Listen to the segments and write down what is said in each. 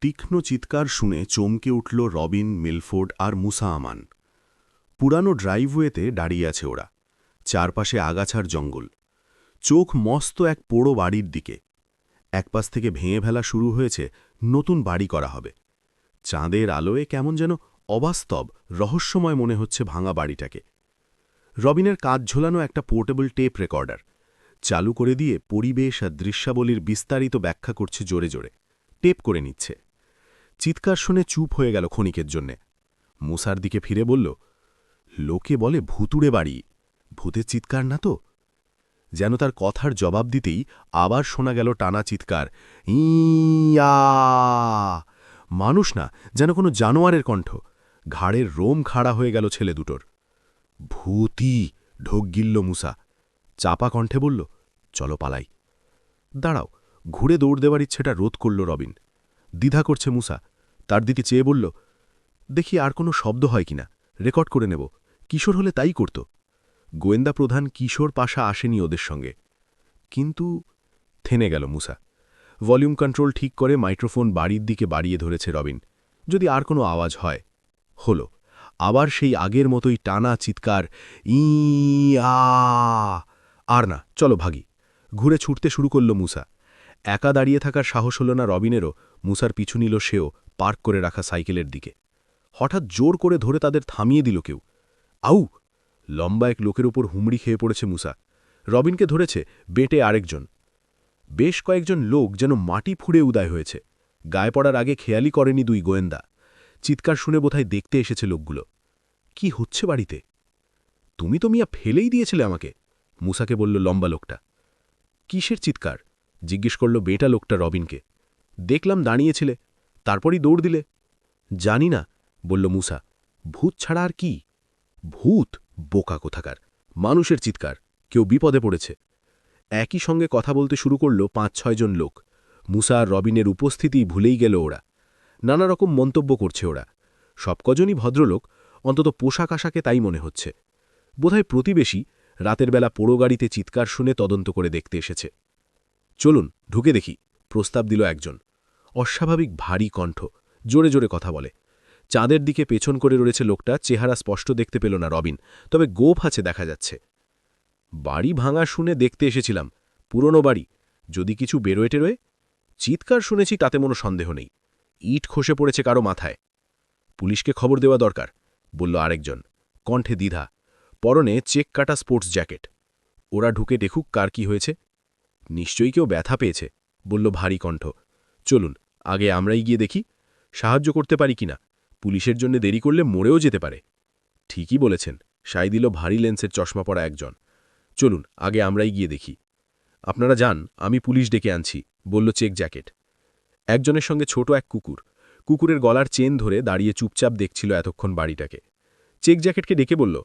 তীক্ষ্ণ চিৎকার শুনে চমকে উঠল রবিন, মিলফোর্ড আর মুসা আমান। পুরানো ড্রাইভওয়েতে দাঁড়িয়ে আছে ওরা, চারপাশে আগাছার জঙ্গল, চোখ মস্ত এক পোড়ো বাড়ির দিকে। একপাশ থেকে ভেঙে ফেলা শুরু হয়েছে, নতুন বাড়ি করা হবে। চাঁদের আলোয় কেমন যেন অবাস্তব, রহস্যময় মনে হচ্ছে ভাঙা বাড়িটাকে। রবিনের কাজ ঝোলানো একটা পোর্টেবল টেপ রেকর্ডার চালু করে দিয়ে পরিবেশ আর দৃশ্যাবলীর বিস্তারিত ব্যাখ্যা করছে জোরে জোরে, টেপ করে নিচ্ছে। চিৎকার শুনে চুপ হয়ে গেল ক্ষণিকের জন্যে। মুসার দিকে ফিরে বলল, লোকে বলে ভুতুড়ে বাড়ি, ভূতের চিৎকার না তো? যেন তার কথার জবাব দিতেই আবার শোনা গেল টানা চিৎকার, ইয়া! মানুষ না, যেন কোনো জানোয়ারের কণ্ঠ। ঘাড়ের রোম খাড়া হয়ে গেল ছেলে দুটোর। ভূতি! ঢোক গিলল মুসা। চাপা কণ্ঠে বলল, চলো পালাই। দাঁড়াও, ঘুরে দৌড় দেওয়ার ইচ্ছেটা রোধ করল রবিন। দ্বিধা করছে মুসা, তার দিকে চেয়ে বলল, দেখি আর কোনো শব্দ হয় কিনা, রেকর্ড করে নেব। কিশোর হলে তাই করত। গোয়েন্দা প্রধান কিশোর পাশা আসেনি ওদের সঙ্গে। কিন্তু থেমে গেল মুসা। ভলিউম কন্ট্রোল ঠিক করে মাইক্রোফোন বাড়ির দিকে বাড়িয়ে ধরেছে রবিন, যদি আর কোনো আওয়াজ হয়। হলো আবার সেই আগের মতোই টানা চিৎকার, ইয়া! আর না, চলো ভাগি। ঘুরে ছুটতে শুরু করল মুসা। একা দাঁড়িয়ে থাকার সাহস হল না রবিনেরও। মুসার পিছু নিল সেও পার্ক করে রাখা সাইকেলের দিকে। হঠাৎ জোর করে ধরে তাদের থামিয়ে দিল কেউ। আউ! লম্বা এক লোকের উপর হুমড়ি খেয়ে পড়েছে মুসা। রবিনকে ধরেছে বেঁটে আরেকজন। বেশ কয়েকজন লোক যেন মাটি ফুঁড়ে উদয় হয়েছে। গায়ে পড়ার আগে খেয়ালই করেনি দুই গোয়েন্দা। চিৎকার শুনে বোধহয় দেখতে এসেছে লোকগুলো। কি হচ্ছে বাড়িতে? তুমি তো মিয়া ফেলেই দিয়েছিলে আমাকে, মুসাকে বলল লম্বা লোকটা। কিসের চিৎকার? জিজ্ঞেস করল বেটা লোকটা রবিনকে। দেখলাম দাঁড়িয়েছিলে, তারপরই দৌড় দিলে। জানি না, বলল মুসা। ভূত ছাড়া আর কি? ভূত? বোকা কোথাকার! মানুষের চিৎকার, কেউ বিপদে পড়েছে। একই সঙ্গে কথা বলতে শুরু করল ৫-৬ জন লোক। মুসা আর রবিনের উপস্থিতি ভুলেই গেল ওরা। নানা রকম মন্তব্য করছে ওরা। সব কজনই ভদ্রলোক, অন্তত পোশাক আশাকে তাই মনে হচ্ছে। বোধহয় প্রতিবেশী রাতের বেলা পোড়ো গাড়িতে চিৎকার শুনে তদন্ত করে দেখতে এসেছে। চলুন ঢুকে দেখি, প্রস্তাব দিল একজন। অস্বাভাবিক ভারী কণ্ঠ, জোরে জোরে কথা বলে। চাঁদের দিকে পেছন করে রয়েছে লোকটা, চেহারা স্পষ্ট দেখতে পেল না রবিন, তবে গোঁফ আছে দেখা যাচ্ছে। বাড়ি ভাঙা শুনে দেখতে এসেছিলাম, পুরনো বাড়ি, যদি কিছু বেরোয় টেরোয়। চিৎকার শুনেছি তাতে কোনো সন্দেহ নেই। ইট খসে পড়েছে কারো মাথায়। পুলিশকে খবর দেওয়া দরকার, বলল আরেকজন, কণ্ঠে দ্বিধা, পরনে চেক কাটা স্পোর্টস জ্যাকেট। ওরা ঢুকে দেখুক কার কি হয়েছে। নিশ্চয়ই কেউ ব্যথা পেয়েছে, বলল ভারী কণ্ঠ। চলুন আগে আমরাই গিয়ে দেখি, সাহায্য করতে পারি কিনা। পুলিশের জন্য দেরি করলে মরেও যেতে পারে। ঠিকই বলেছেন, সাই দিল ভারী লেন্সের চশমা পরা একজন। চলুন আগে আমরাই গিয়ে দেখি। আপনারা যান, আমি পুলিশ ডেকে আনছি, বলল চেক জ্যাকেট। একজনের সঙ্গে ছোট এক কুকুর, কুকুরের গলার চেন ধরে দাঁড়িয়ে চুপচাপ দেখছিল এতক্ষণ বাড়িটাকে। চেক জ্যাকেটকে ডেকে বলল,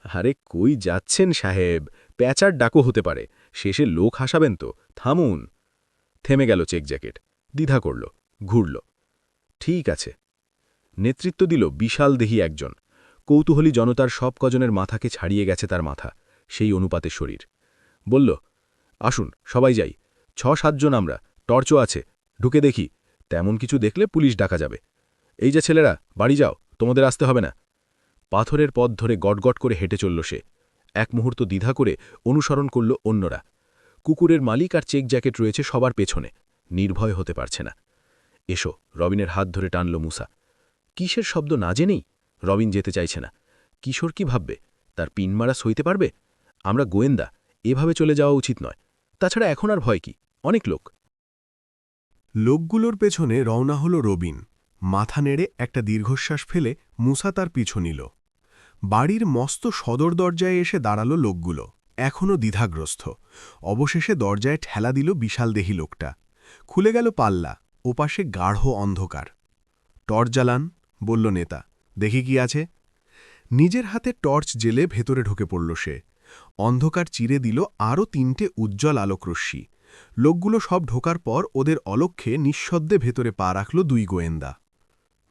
আরে কই যাচ্ছেন সাহেব, প্যাঁচার ডাকও হতে পারে, শেষে লোক হাসাবেন তো, থামুন। থেমে গেল চেক জ্যাকেট, দ্বিধা করল, ঘুরল। ঠিক আছে। নেতৃত্ব দিল বিশাল দেহী একজন। কৌতূহলী জনতার সব কজনের মাথাকে ছাড়িয়ে গেছে তার মাথা, সেই অনুপাতে শরীর। বলল, আসুন সবাই যাই, ৬-৭ জন আমরা, টর্চও আছে, ঢুকে দেখি। তেমন কিছু দেখলে পুলিশ ডাকা যাবে। এই যে ছেলেরা, বাড়ি যাও, তোমাদের আসতে হবে না। পাথরের পথ ধরে গটগট করে হেঁটে চলল সে। এক মুহূর্ত দ্বিধা করে অনুসরণ করল অন্যরা। কুকুরের মালিক আর চেক জ্যাকেট রয়েছে সবার পেছনে, নির্ভয় হতে পারছে না। এসো, রবিনের হাত ধরে টানল মুসা। কিসের শব্দ না জেনেই? রবিন যেতে চাইছে না। কিশোর কি ভাববে? তার পিনমারা সইতে পারবে? আমরা গোয়েন্দা, এভাবে চলে যাওয়া উচিত নয়। তাছাড়া এখন আর ভয় কি, অনেক লোক। লোকগুলোর পেছনে রওনা হল রবিন। মাথা নেড়ে একটা দীর্ঘশ্বাস ফেলে মুসা তার পিছু নিল। বাড়ির মস্ত সদর দরজায় এসে দাঁড়ালো লোকগুলো, এখনও দ্বিধাগ্রস্ত। অবশেষে দরজায় ঠেলা দিল বিশালদেহী লোকটা। খুলে গেল পাল্লা, ওপাশে গাঢ় অন্ধকার। টর্চ জ্বালান, বলল নেতা, দেখি কি আছে। নিজের হাতে টর্চ জেলে ভেতরে ঢুকে পড়ল সে। অন্ধকার চিরে দিল আরও ৩টে উজ্জ্বল আলোকরশ্মি। লোকগুলো সব ঢোকার পর ওদের অলক্ষ্যে নিঃশব্দে ভেতরে পা রাখল দুই গোয়েন্দা।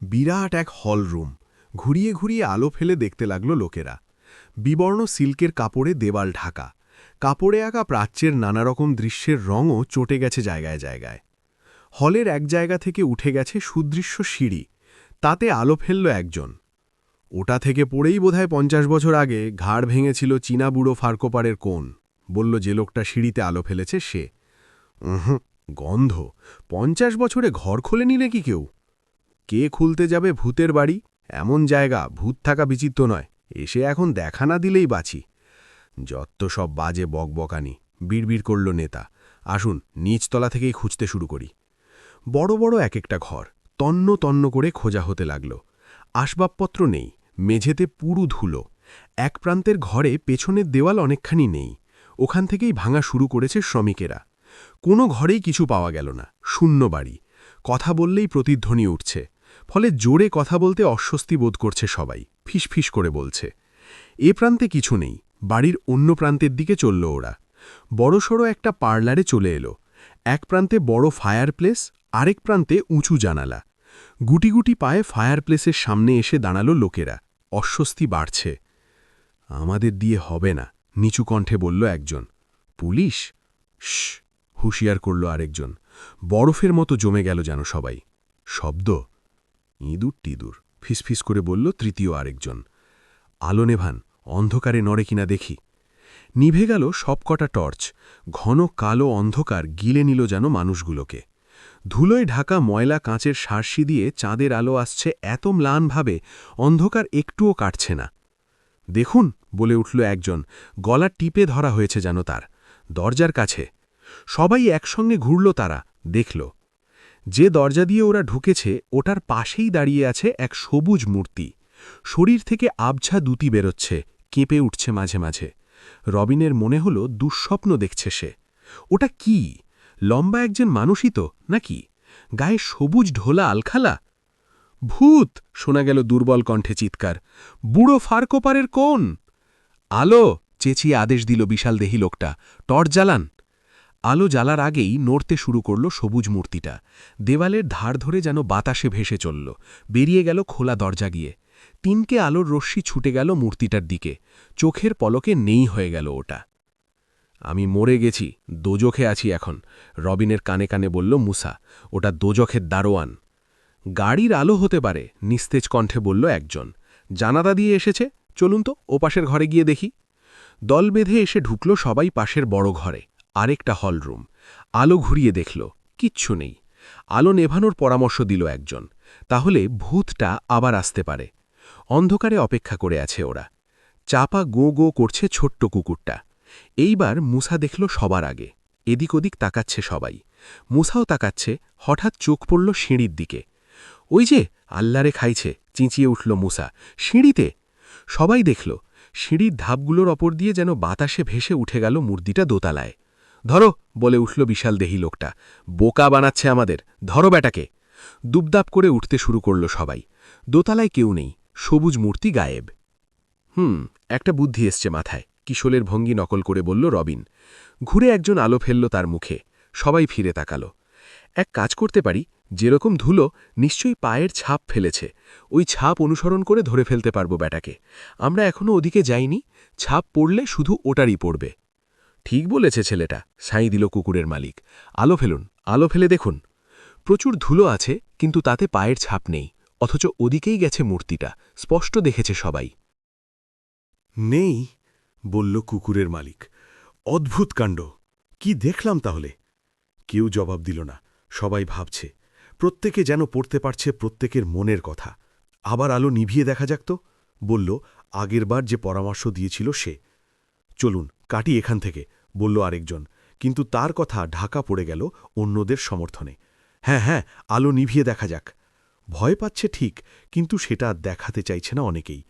বিরাট এক হল রুম, ঘুরিয়ে ঘুরিয়ে আলো ফেলে দেখতে লাগল লোকেরা। বিবর্ণ সিল্কের কাপড়ে দেওয়াল ঢাকা, কাপড়ে আঁকা প্রাচ্যের নানারকম দৃশ্যের রঙও চটে গেছে জায়গায় জায়গায়। হলের এক জায়গা থেকে উঠে গেছে সুদৃশ্য সিঁড়ি, তাতে আলো ফেলল একজন। ওটা থেকে পড়েই বোধহয় 50 বছর আগে ঘাড় ভেঙেছিল চীনা বুড়ো ফার্কোপারের কোণ, বলল যে লোকটা সিঁড়িতে আলো ফেলেছে সে। গন্ধ, 50 বছরে ঘর খোলে নিলে কি কেউ? কে খুলতে যাবে ভূতের বাড়ি? এমন জায়গা ভূত থাকা বিচিত্র নয়, এসে এখন দেখা না দিলেই বাঁচি। যত সব বাজে বকবকানি, বিড়বিড় করল নেতা। আসুন নিচতলা থেকেই খুঁজতে শুরু করি। বড় বড় এক একটা ঘর তন্ন তন্ন করে খোঁজা হতে লাগল। আসবাবপত্র নেই, মেঝেতে পুরু ধুলো। এক প্রান্তের ঘরে পেছনের দেওয়াল অনেকখানি নেই, ওখান থেকেই ভাঙা শুরু করেছে শ্রমিকেরা। কোনো ঘরেই কিছু পাওয়া গেল না, শূন্য বাড়ি। কথা বললেই প্রতিধ্বনি উঠছে, ফলে জোরে কথা বলতে অস্বস্তি বোধ করছে সবাই, ফিসফিস করে বলছে। এ প্রান্তে কিছু নেই, বাড়ির অন্য প্রান্তের দিকে চলল ওরা। বড়সড় একটা পার্লারে চলে এলো। এক প্রান্তে বড় ফায়ারপ্লেস, আরেক প্রান্তে উঁচু জানালা। গুটি গুটি পায়ে ফায়ারপ্লেসের সামনে এসে দাঁড়ালো লোকেরা, অস্বস্তি বাড়ছে। আমাদের দিয়ে হবে না, নিচু কণ্ঠে বলল একজন। পুলিশ? শশ, হুঁশিয়ার করল আরেকজন। বরফের মতো জমে গেল যেন সবাই। শব্দ, ইঁদুর টিদুর, ফিসফিস করে বলল তৃতীয় আরেকজন। আলো নেভান, অন্ধকারে নড়ে কিনা দেখি। নিভে গেল সবকটা টর্চ, ঘন কালো অন্ধকার গিলে নিল যেন মানুষগুলোকে। ধুলোয় ঢাকা ময়লা কাঁচের সার্সি দিয়ে চাঁদের আলো আসছে এত ম্লানভাবে অন্ধকার একটুও কাটছে না। দেখুন, বলে উঠল একজন, গলা টিপে ধরা হয়েছে যেন তার, দরজার কাছে। সবাই একসঙ্গে ঘুরল, তারা দেখল যে দরজা দিয়ে ওরা ঢুকেছে ওটার পাশেই দাঁড়িয়ে আছে এক সবুজ মূর্তি। শরীর থেকে আবছা দুতি বেরোচ্ছে, কেঁপে উঠছে মাঝে মাঝে। রবিনের মনে হল দুঃস্বপ্ন দেখছে সে। ওটা কি? লম্বা একজন মানুষই তো নাকি? গায়ে সবুজ ঢোলা আলখালা? ভূত! শোনা গেল দুর্বল কণ্ঠে চিৎকার। বুড়ো ফার্কোপারের কোন? আলো! চেঁচিয়ে আদেশ দিল বিশাল দেহি লোকটা। টর্চ জ্বালান। আলো জ্বালার আগেই নড়তে শুরু করল সবুজ মূর্তিটা। দেওয়ালের ধার ধরে যেন বাতাসে ভেসে চলল, বেরিয়ে গেল খোলা দরজা গিয়ে। তিনকে আলোর রশ্মি ছুটে গেল মূর্তিটার দিকে, চোখের পলকে নেই হয়ে গেল ওটা। আমি মরে গেছি, দোজখে আছি এখন, রবিনের কানে কানে বলল মুসা। ওটা দোজখের দারোয়ান। গাড়ির আলো হতে পারে, নিস্তেজ কণ্ঠে বলল একজন। জানালা দিয়ে এসেছে, চলুন তো ওপাশের ঘরে গিয়ে দেখি। দল বেঁধে এসে ঢুকল সবাই পাশের বড় ঘরে, আরেকটা হলরুম। আলো ঘুরিয়ে দেখল, কিচ্ছু নেই। আলো নেভানোর পরামর্শ দিল একজন, তাহলে ভূতটা আবার আসতে পারে। অন্ধকারে অপেক্ষা করে আছে ওরা। চাপা গো গো করছে ছোট্ট কুকুরটা। এইবার মুসা দেখল সবার আগে, এদিক ওদিক তাকাচ্ছে সবাই। মুসাও তাকাচ্ছে, হঠাৎ চোখ পড়ল সিঁড়ির দিকে। ওই যে আল্লারে খাইছে, চিঁচিয়ে উঠল মুসা। সিঁড়িতে! সবাই দেখল সিঁড়ির ধাপগুলোর ওপর দিয়ে যেন বাতাসে ভেসে উঠে গেল মূর্তিটা দোতলায়। ধরো, বলে উঠল বিশাল দেহি লোকটা। বোকা বানাচ্ছে আমাদের, ধরো ব্যাটাকে। দুবদাপ করে উঠতে শুরু করল সবাই। দোতলায় কেউ নেই, সবুজ মূর্তি গায়েব। একটা বুদ্ধি এসছে মাথায়, কিশোরের ভঙ্গি নকল করে বলল রবিন। ঘুরে একজন আলো ফেলল তার মুখে। সবাই ফিরে তাকালো। এক কাজ করতে পারি, যেরকম ধুলো নিশ্চয়ই পায়ের ছাপ ফেলেছে, ওই ছাপ অনুসরণ করে ধরে ফেলতে পারবো ব্যাটাকে। আমরা এখনো ওদিকে যাইনি, ছাপ পড়লে শুধু ওটারই পড়বে। ঠিক বলেছে ছেলেটা, সাই দিল কুকুরের মালিক। আলো ফেলুন, আলো ফেলে দেখুন। প্রচুর ধুলো আছে, কিন্তু তাতে পায়ের ছাপ নেই, অথচ ওদিকেই গেছে মূর্তিটা, স্পষ্ট দেখেছে সবাই। নেই, বলল কুকুরের মালিক। অদ্ভুত কাণ্ড, কি দেখলাম তাহলে? কেউ জবাব দিল না, সবাই ভাবছে। প্রত্যেকে যেন পড়তে পারছে প্রত্যেকের মনের কথা। আবার আলো নিভিয়ে দেখা যাক তো, বলল আগেরবার যে পরামর্শ দিয়েছিল সে। চলুন কাটি এখান থেকে, বলল আরেকজন, কিন্তু তার কথা ঢাকা পড়ে গেল অন্যদের সমর্থনে। হ্যাঁ হ্যাঁ, আলো নিভিয়ে দেখা যাক। ভয় পাচ্ছে ঠিক, কিন্তু সেটা দেখাতে চাইছে না অনেকেই।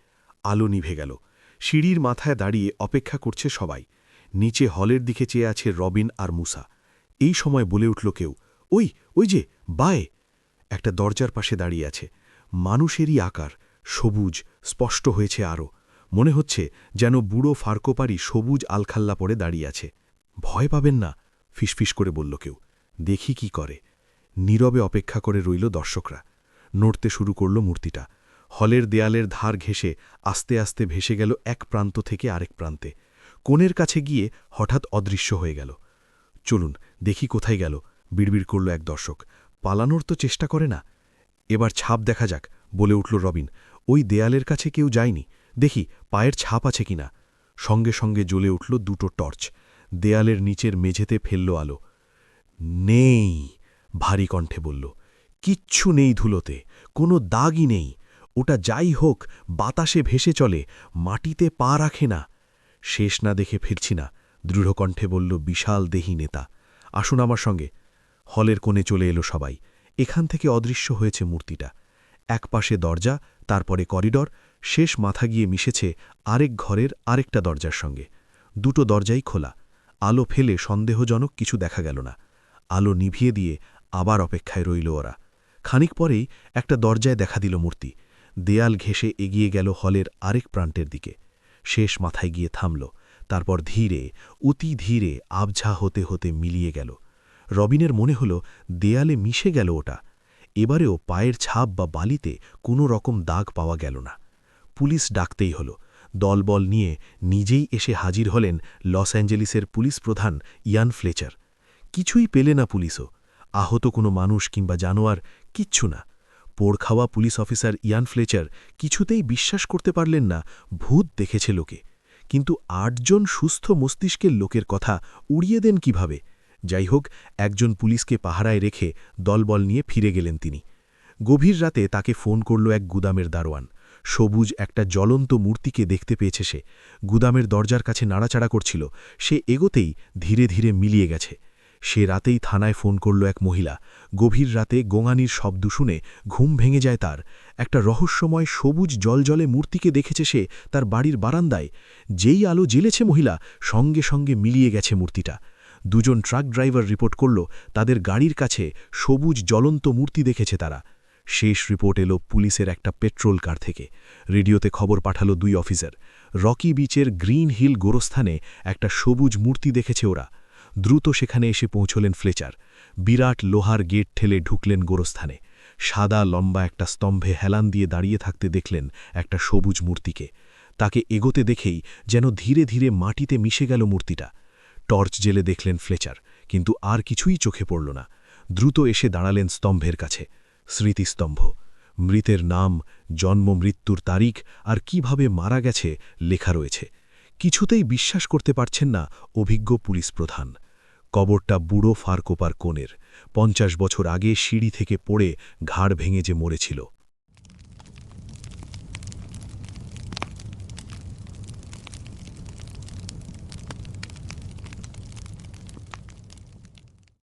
আলো নিভে গেল। সিঁড়ির মাথায় দাঁড়িয়ে অপেক্ষা করছে সবাই। নিচে হলের দিকে চেয়ে আছে রবিন আর মুসা। এই সময় বলে উঠল কেউ, ওই ওই যে বায়ে! একটা দরজার পাশে দাঁড়িয়ে আছে, মানুষেরই আকার, সবুজ, স্পষ্ট হয়েছে আরও। মনে হচ্ছে যেন বুড়ো ফার্কোপারি সবুজ আলখাল্লা পরে দাঁড়িয়ে আছে। ভয় পাবেন না, ফিসফিস করে বলল কেউ। দেখি কি করে। নীরবে অপেক্ষা করে রইল দর্শকরা। নড়তে শুরু করল মূর্তিটা। হলের দেয়ালের ধার ঘেঁষে আস্তে আস্তে ভেসে গেল এক প্রান্ত থেকে আরেক প্রান্তে। কোণের কাছে গিয়ে হঠাৎ অদৃশ্য হয়ে গেল। চলুন দেখি কোথায় গেল, বিড়বিড় করল এক দর্শক। পালানোর তো চেষ্টা করে না। এবার ছাপ দেখা যাক, বলে উঠল রবিন। ওই দেয়ালের কাছে কেউ যায়নি, দেখি পায়ের ছাপ আছে কিনা। সঙ্গে সঙ্গে জ্বলে উঠল দুটো টর্চ। দেয়ালের নিচের মেঝেতে ফেলল আলো। নেই, ভারী কণ্ঠে বলল। কিচ্ছু নেই ধুলোতে, কোনো দাগই নেই। ওটা যাই হোক বাতাসে ভেসে চলে, মাটিতে পা রাখে না। শেষ না দেখে ফিরছি না, দৃঢ়কণ্ঠে বলল বিশাল দেহী নেতা। আসুন আমার সঙ্গে। হলের কোণে চলে এলো সবাই। এখান থেকে অদৃশ্য হয়েছে মূর্তিটা। এক পাশে দরজা, তারপরে করিডর, শেষ মাথা গিয়ে মিশেছে আরেক ঘরের আরেকটা দরজার সঙ্গে। দুটো দরজাই খোলা। আলো ফেলে সন্দেহজনক কিছু দেখা গেল না। আলো নিভিয়ে দিয়ে আবার অপেক্ষায় রইল ওরা। খানিক পরেই একটা দরজায় দেখা দিল মূর্তি। দেয়াল ঘেঁষে এগিয়ে গেল হলের আরেক প্রান্তের দিকে। শেষ মাথায় গিয়ে থামল, তারপর ধীরে, অতি ধীরে আবঝা হতে হতে মিলিয়ে গেল। রবিনের মনে হল দেয়ালে মিশে গেল ওটা। এবারেও পায়ের ছাপ বা বালিতে কোনো রকম দাগ পাওয়া গেল না। পুলিশ ডাকতেই হল। দলবল নিয়ে নিজেই এসে হাজির হলেন লস অ্যাঞ্জেলিসের পুলিশ প্রধান ইয়ান ফ্লেচার। কিছুই পেলে না পুলিশও। আহত কোনো মানুষ কিংবা জানোয়ার, কিচ্ছু না। পোড় খাওয়া পুলিশ অফিসার ইয়ান ফ্লেচার কিছুতেই বিশ্বাস করতে পারলেন না ভূত দেখেছে লোকে। কিন্তু ৮ জন সুস্থ মস্তিষ্কের লোকের কথা উড়িয়ে দেন কিভাবে? যাই হোক, একজন পুলিশকে পাহারায় রেখে দলবল নিয়ে ফিরে গেলেন তিনি। গভীর রাতে তাকে ফোন করল এক গুদামের দারোয়ান। সবুজ একটা জ্বলন্ত মূর্তিকে দেখতে পেয়েছে সে। গুদামের দরজার কাছে নাড়াচাড়া করছিল। সে এগোতেই ধীরে ধীরে মিলিয়ে গেছে। সে রাতেই থানায় ফোন করল এক মহিলা। গভীর রাতে গোঙানির শব্দ শুনে ঘুম ভেঙে যায় তার। একটা রহস্যময় সবুজ জলজলে মূর্তিকে দেখেছে সে তার বাড়ির বারান্দায়। যেই আলো জ্বেলেছে মহিলা, সঙ্গে সঙ্গে মিলিয়ে গেছে মূর্তিটা। দুজন ট্রাক ড্রাইভার রিপোর্ট করল তাদের গাড়ির কাছে সবুজ জ্বলন্ত মূর্তি দেখেছে তারা। শেষ রিপোর্ট এলো পুলিশের একটা পেট্রোল কার থেকে। রেডিওতে খবর পাঠালো 2 অফিসার। রকি বিচের গ্রিন হিল গোরস্থানে একটা সবুজ মূর্তি দেখেছে ওরা। দ্রুত সেখানে এসে পৌঁছলেন ফ্লেচার। বিরাট লোহার গেট ঠেলে ঢুকলেন গোরস্থানে। সাদা লম্বা একটা স্তম্ভে হেলান দিয়ে দাঁড়িয়ে থাকতে দেখলেন একটা সবুজ মূর্তিকে। তাকে এগোতে দেখেই যেন ধীরে ধীরে মাটিতে মিশে গেল মূর্তিটা। টর্চ জেলে দেখলেন ফ্লেচার, কিন্তু আর কিছুই চোখে পড়ল না। দ্রুত এসে দাঁড়ালেন স্তম্ভের কাছে। স্মৃতিস্তম্ভ। মৃতের নাম, জন্ম, মৃত্যুর তারিখ আর কিভাবে মারা গেছে লেখা রয়েছে। কিছুতেই বিশ্বাস করতে পারছেন না অভিজ্ঞ পুলিশ প্রধান। কবরটা বুড়ো ফারকোপার কোণের। 50 বছর আগে সিঁড়ি থেকে পড়ে ঘাড় ভেঙে যে মরেছিল।